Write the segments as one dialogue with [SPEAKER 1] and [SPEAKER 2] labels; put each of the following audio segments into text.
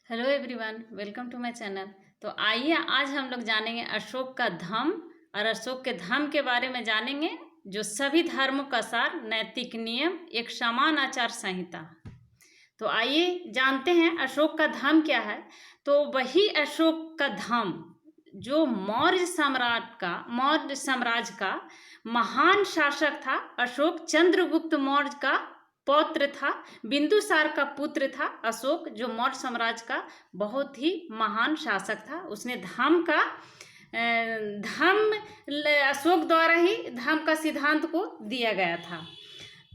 [SPEAKER 1] Hello everyone, welcome to my channel. तो आइए आज हम लोग जानेंगे अशोक का धम्म और अशोक के धम्म के बारे में जानेंगे, जो सभी धर्मों का सार, नैतिक नियम, एक समान आचार संहिता। तो आइए जानते हैं अशोक का धम्म क्या है। तो वही अशोक का धम्म जो मौर्य साम्राज्य का महान शासक था। अशोक चंद्रगुप्त मौर्य का पौत्र था, बिंदुसार का पुत्र था। अशोक जो मौर्य साम्राज्य का बहुत ही महान शासक था, उसने धम्म अशोक द्वारा ही धम्म का सिद्धांत को दिया गया था।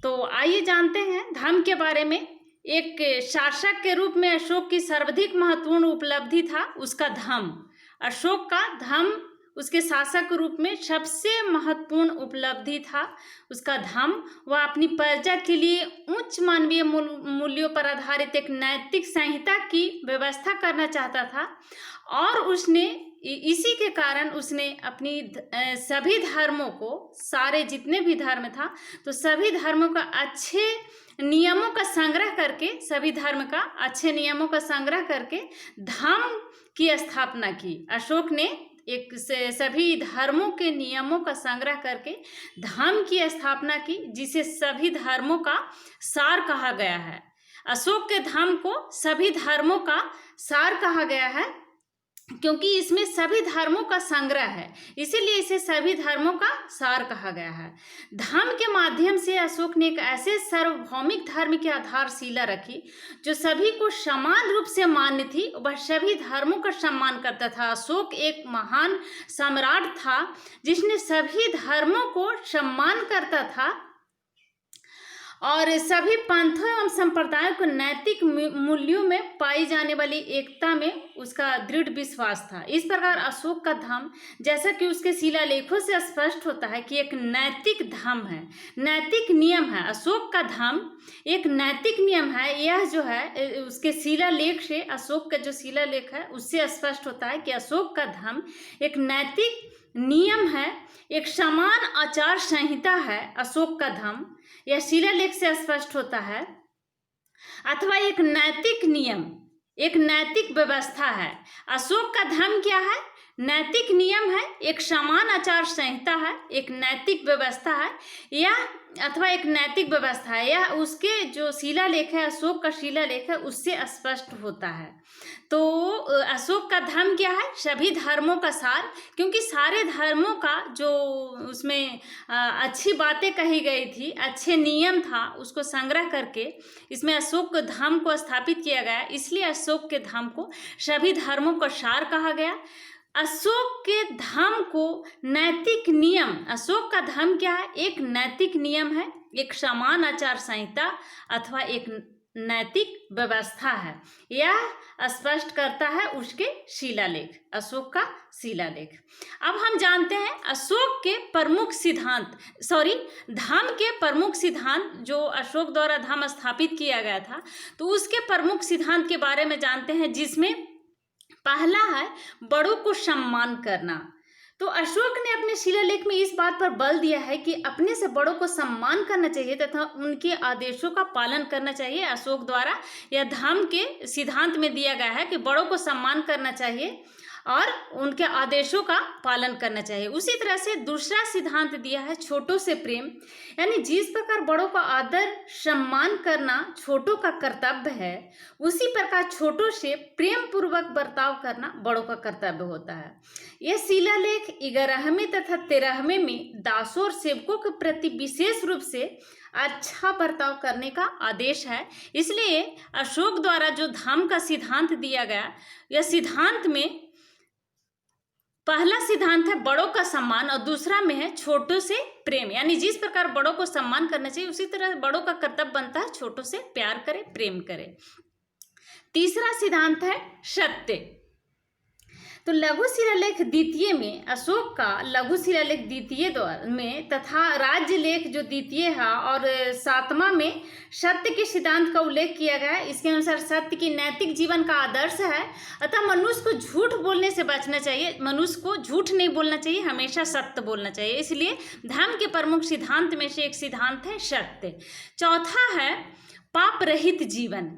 [SPEAKER 1] तो आइए जानते हैं धम्म के बारे में। एक शासक के रूप में अशोक की सर्वाधिक महत्वपूर्ण उपलब्धि था उसका धम्म। अशोक का धम्म उसके शासक के रूप में सबसे महत्वपूर्ण उपलब्धि था उसका धम्म। वह अपनी प्रजा के लिए उच्च मानवीय मूल्यों पर आधारित एक नैतिक संहिता की व्यवस्था करना चाहता था, और उसने इसी के कारण उसने अपनी सभी धर्मों को, सारे जितने भी धर्म था, तो सभी धर्मों का अच्छे नियमों का संग्रह करके, सभी धर्म का अच्छे नियमों का संग्रह करके धम्म की स्थापना की। अशोक ने एक से सभी धर्मों के नियमों का संग्रह करके धम्म की स्थापना की, जिसे सभी धर्मों का सार कहा गया है। अशोक के धम्म को सभी धर्मों का सार कहा गया है क्योंकि इसमें सभी धर्मों का संग्रह है, इसीलिए इसे सभी धर्मों का सार कहा गया है। धम्म के माध्यम से अशोक ने एक ऐसे सार्वभौमिक धर्म की आधारशिला रखी जो सभी को समान रूप से मान्य थी। वह सभी धर्मों का सम्मान करता था। अशोक एक महान सम्राट था जिसने सभी धर्मों को सम्मान करता था और सभी पंथों एवं संप्रदायों को नैतिक मूल्यों में पाई जाने वाली एकता में उसका दृढ़ विश्वास था। इस प्रकार अशोक का धम्म, जैसा कि उसके शिलालेखों से स्पष्ट होता है, कि एक नैतिक धम्म है, नैतिक नियम है। अशोक का धम्म एक नैतिक नियम है। यह जो है उसके शिलालेख से, अशोक का जो शिलालेख है उससे स्पष्ट होता है कि अशोक का धम्म एक नैतिक नियम है, एक समान आचार संहिता है। अशोक का धम्म यह शिलालेख से स्पष्ट होता है, अथवा एक नैतिक नियम, एक नैतिक व्यवस्था है। अशोक का धम्म क्या है? नैतिक नियम है, एक समान आचार संहिता है, एक नैतिक व्यवस्था है, या अथवा एक नैतिक व्यवस्था है। यह उसके जो शिलालेख है, अशोक का शिलालेख है, उससे स्पष्ट होता है। तो अशोक का धम्म क्या है? सभी धर्मों का सार, क्योंकि सारे धर्मों का जो उसमें अच्छी बातें कही गई थी, अच्छे नियम था, उसको संग्रह करके इसमें अशोक धम्म को स्थापित किया गया। इसलिए अशोक के धम्म को सभी धर्मों का सार कहा गया। अशोक के धम्म को नैतिक नियम, अशोक का धम्म क्या है? एक नैतिक नियम है, एक समान आचार संहिता अथवा एक नैतिक व्यवस्था है। यह स्पष्ट करता है उसके शिलालेख, अशोक का शिलालेख। अब हम जानते हैं अशोक के प्रमुख सिद्धांत, धम्म के प्रमुख सिद्धांत, जो अशोक द्वारा धम्म स्थापित किया गया था, तो उसके प्रमुख सिद्धांत के बारे में जानते हैं, जिसमें पहला है बड़ों को सम्मान करना। तो अशोक ने अपने शिलालेख में इस बात पर बल दिया है कि अपने से बड़ों को सम्मान करना चाहिए तथा उनके आदेशों का पालन करना चाहिए। अशोक द्वारा यह धम्म के सिद्धांत में दिया गया है कि बड़ों को सम्मान करना चाहिए और उनके आदेशों का पालन करना चाहिए। उसी तरह से दूसरा सिद्धांत दिया है छोटों से प्रेम, यानी जिस प्रकार बड़ों का आदर सम्मान करना छोटों का कर्तव्य है, उसी प्रकार छोटों से प्रेम पूर्वक बर्ताव करना बड़ों का कर्तव्य होता है। यह शिलालेख 11वें तथा 13वें में दासों और सेवकों के प्रति विशेष रूप से अच्छा बर्ताव करने का आदेश है। इसलिए अशोक द्वारा जो धम्म का सिद्धांत दिया गया, यह सिद्धांत में पहला सिद्धांत है बड़ों का सम्मान और दूसरा में है छोटों से प्रेम, यानी जिस प्रकार बड़ों को सम्मान करना चाहिए, उसी तरह बड़ों का कर्तव्य बनता है छोटों से प्यार करे, प्रेम करे। तीसरा सिद्धांत है सत्य। तो लघु शिलालेख द्वितीय में, अशोक का लघु शिलालेख द्वितीय में तथा राज्य लेख जो द्वितीय है और 7वां में सत्य के सिद्धांत का उल्लेख किया गया है। इसके अनुसार सत्य की नैतिक जीवन का आदर्श है, अतः मनुष्य को झूठ बोलने से बचना चाहिए, मनुष्य को झूठ नहीं बोलना चाहिए, हमेशा सत्य बोलना चाहिए। इसलिए धर्म के प्रमुख सिद्धांत में से एक सिद्धांत है सत्य। चौथा है पाप रहित जीवन।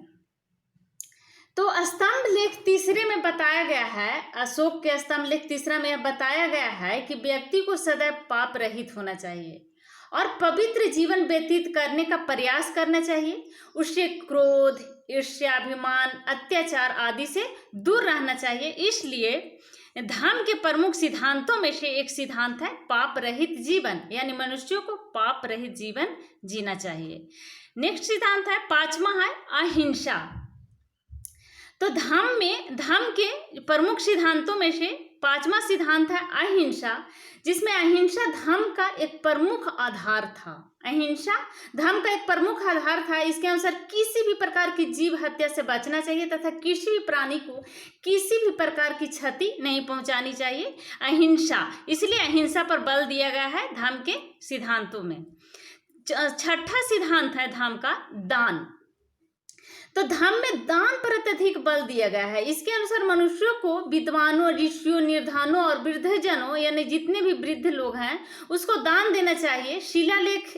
[SPEAKER 1] तो स्तंभ लेख तीसरे में बताया गया है, अशोक के स्तंभ लेख तीसरा में बताया गया है कि व्यक्ति को सदैव पाप रहित होना चाहिए और पवित्र जीवन व्यतीत करने का प्रयास करना चाहिए। उससे क्रोध, ईर्ष्याभिमान, अत्याचार आदि से दूर रहना चाहिए। इसलिए धर्म के प्रमुख सिद्धांतों में से एक सिद्धांत है पाप रहित जीवन, यानी मनुष्यों को पाप रहित जीवन जीना चाहिए। नेक्स्ट सिद्धांत है, पांचवा है अहिंसा। तो धर्म के प्रमुख सिद्धांतों में से पांचवा सिद्धांत है अहिंसा, जिसमें अहिंसा धर्म का एक प्रमुख आधार था। अहिंसा धर्म का एक प्रमुख आधार था। इसके अनुसार किसी भी प्रकार की जीव हत्या से बचना चाहिए तथा किसी भी प्राणी को किसी भी प्रकार की क्षति नहीं पहुंचानी चाहिए। अहिंसा, इसलिए अहिंसा पर बल दिया गया है धर्म के सिद्धांतों में। छठा सिद्धांत है धर्म का दान। तो धर्म में दान पर अत्यधिक बल दिया गया है। इसके अनुसार मनुष्यों को विद्वानों, ऋषियों, निर्धनों और वृद्धजनों, यानी जितने भी वृद्ध लोग हैं उसको दान देना चाहिए। शिलालेख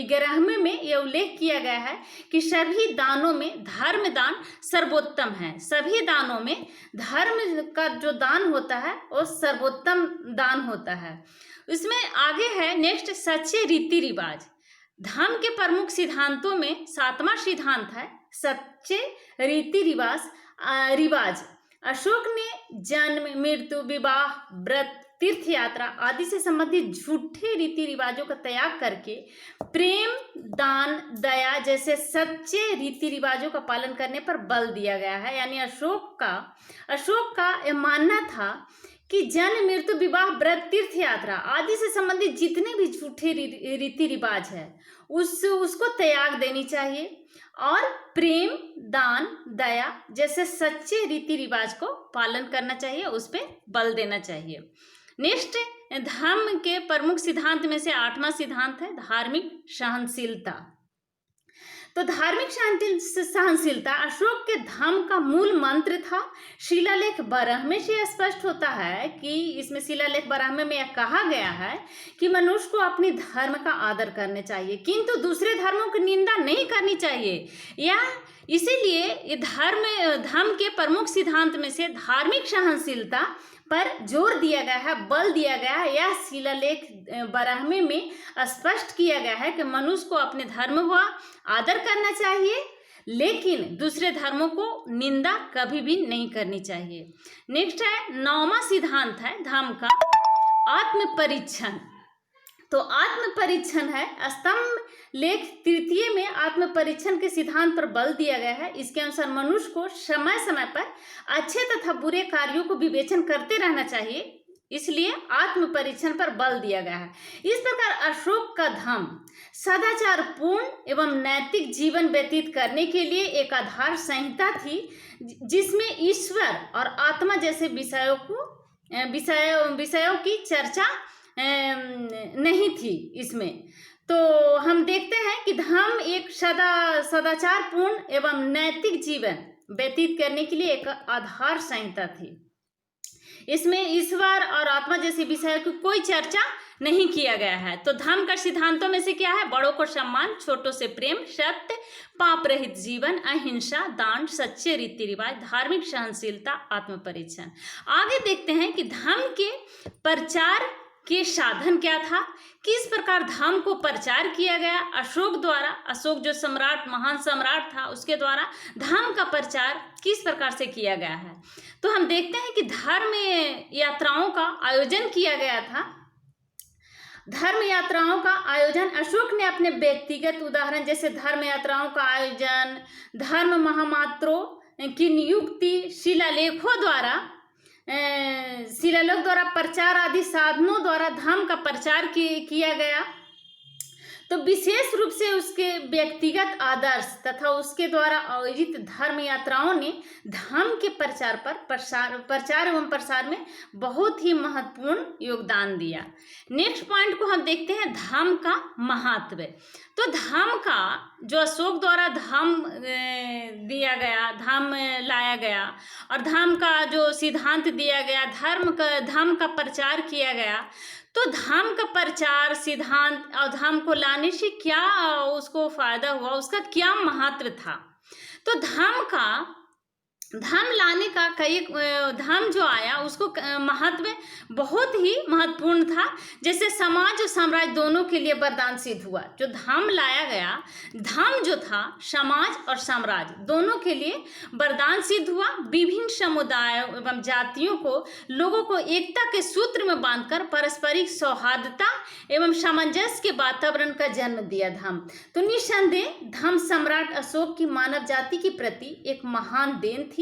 [SPEAKER 1] 11वें में यह उल्लेख किया गया है कि सभी दानों में धर्म दान सर्वोत्तम है। सभी दानों में धर्म का जो दान होता है वो सर्वोत्तम दान होता है। इसमें आगे है नेक्स्ट, सच्चे रीति रिवाज। धर्म के प्रमुख सिद्धांतों में सातवां सिद्धांत है सच्चे रीति रिवाज। अशोक ने जन्म, मृत्यु, विवाह, व्रत, तीर्थ यात्रा आदि से संबंधित झूठे रीति रिवाजों का त्याग करके प्रेम, दान, दया जैसे सच्चे रीति रिवाजों का पालन करने पर बल दिया गया है। यानी अशोक का यह मानना था कि जन्म, मृत्यु, विवाह, व्रत, तीर्थ यात्रा आदि से संबंधित जितने भी झूठे रीति रिवाज है उसको त्याग देनी चाहिए और प्रेम, दान, दया जैसे सच्चे रीति रिवाज को पालन करना चाहिए, उस पर बल देना चाहिए। नेक्स्ट, धर्म के प्रमुख सिद्धांत में से आठवां सिद्धांत है धार्मिक सहनशीलता। तो धार्मिक सहनशीलता अशोक के धर्म का मूल मंत्र था। शिलालेख 12वें से स्पष्ट होता है कि इसमें शिलालेख 12वें में यह कहा गया है कि मनुष्य को अपने धर्म का आदर करना चाहिए किंतु दूसरे धर्मों की निंदा नहीं करनी चाहिए। या इसीलिए ये धर्म के प्रमुख सिद्धांत में से धार्मिक सहनशीलता पर जोर दिया गया है, बल दिया गया है। यह शिलालेख 12वें में स्पष्ट किया गया है कि मनुष्य को अपने धर्म का आदर करना चाहिए लेकिन दूसरे धर्मों को निंदा कभी भी नहीं करनी चाहिए। नेक्स्ट है 9वां सिद्धांत है धर्म का आत्मपरीक्षण। तो आत्मपरीक्षण है स्तंभ लेख 3 में आत्मपरीक्षण के सिद्धांत पर बल दिया गया है। इसके अनुसार मनुष्य को समय समय पर अच्छे तथा बुरे कार्यों को विवेचन करते रहना चाहिए, इसलिए आत्मपरीक्षण पर बल दिया गया है। इस प्रकार अशोक का धर्म सदाचार पूर्ण एवं नैतिक जीवन व्यतीत करने के लिए एक आधार संहिता थी जिसमें ईश्वर और आत्मा जैसे विषयों की चर्चा नहीं थी। इसमें तो हम देखते हैं कि धर्म एक सदाचार पूर्ण एवं नैतिक जीवन व्यतीत करने के लिए एक आधार संहिता थी। इसमें ईश्वर और आत्मा जैसे विषयों की कोई चर्चा नहीं किया गया है। तो धर्म का सिद्धांतों में से क्या है? बड़ों को सम्मान, छोटों से प्रेम, सत्य, पाप रहित जीवन, अहिंसा, दान, सच्चे रीति रिवाज, धार्मिक सहनशीलता, आत्मपरीक्षण। आगे देखते हैं कि धर्म के प्रचार के साधन क्या था, किस प्रकार धर्म को प्रचार किया गया अशोक द्वारा। अशोक जो महान सम्राट था, उसके द्वारा धर्म का प्रचार किस प्रकार से किया गया है। तो हम देखते हैं कि धर्म यात्राओं का आयोजन किया गया था। धर्म यात्राओं का आयोजन अशोक ने अपने व्यक्तिगत उदाहरण जैसे धर्म यात्राओं का आयोजन, धर्म महामात्रों की नियुक्ति, शिलालेखों द्वारा प्रचार आदि साधनों द्वारा धर्म का प्रचार किया गया। तो विशेष रूप से उसके व्यक्तिगत आदर्श तथा उसके द्वारा आयोजित धर्म यात्राओं ने धर्म के प्रचार एवं प्रसार में बहुत ही महत्वपूर्ण योगदान दिया। नेक्स्ट पॉइंट को हम देखते हैं धर्म का महत्व। तो धर्म का जो अशोक द्वारा धर्म दिया गया, धर्म लाया गया और धर्म का जो सिद्धांत दिया गया, धर्म का प्रचार किया गया। तो धर्म का प्रचार सिद्धांत और धर्म को लाने से क्या उसको फायदा हुआ, उसका क्या महत्व था। तो धर्म का धर्म लाने का कई धर्म जो आया उसको महत्व बहुत ही महत्वपूर्ण था। जैसे समाज और साम्राज्य दोनों के लिए वरदान सिद्ध हुआ। जो धर्म लाया गया, धर्म जो था समाज और साम्राज्य दोनों के लिए वरदान सिद्ध हुआ। विभिन्न समुदायों एवं जातियों को लोगों को एकता के सूत्र में बांधकर पारस्परिक सौहार्दता एवं सामंजस्य के वातावरण का जन्म दिया धर्म। तो निस्संदेह धर्म सम्राट अशोक की मानव जाति के प्रति एक महान देन थी।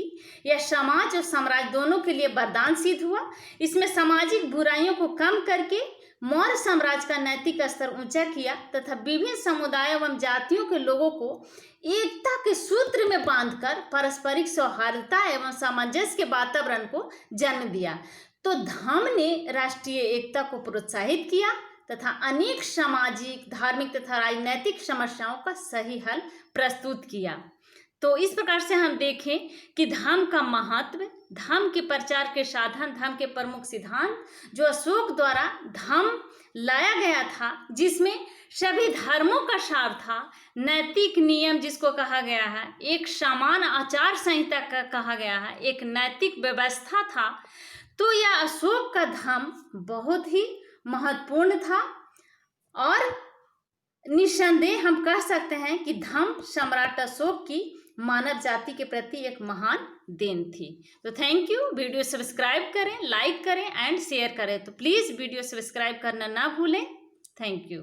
[SPEAKER 1] यह समाज और साम्राज्य दोनों के लिए वरदान सिद्ध हुआ। इसमें सामाजिक बुराइयों को कम करके मौर्य साम्राज्य का नैतिक स्तर ऊंचा किया तथा विभिन्न समुदायों एवं जातियों के लोगों को एकता के सूत्र में बांधकर पारस्परिक सौहार्दता एवं सामंजस्य के वातावरण को जन्म दिया। तो धर्म ने राष्ट्रीय एकता को प्रोत्साहित किया तथा अनेक सामाजिक, धार्मिक तथा राजनैतिक समस्याओं का सही हल प्रस्तुत किया। तो इस प्रकार से हम देखें कि धर्म का महत्व, धर्म के प्रचार के साधन, धर्म के प्रमुख सिद्धांत जो अशोक द्वारा धर्म लाया गया था, जिसमें सभी धर्मों का सार था। नैतिक नियम जिसको कहा गया है, एक समान आचार संहिता का कहा गया है, एक नैतिक व्यवस्था था। तो यह अशोक का धर्म बहुत ही महत्वपूर्ण था और निस्संदेह हम कह सकते हैं कि धर्म सम्राट अशोक की मानव जाति के प्रति एक महान देन थी। तो थैंक यू। वीडियो सब्सक्राइब करें, लाइक करें एंड शेयर करें। तो प्लीज़ वीडियो सब्सक्राइब करना ना भूलें। Thank you.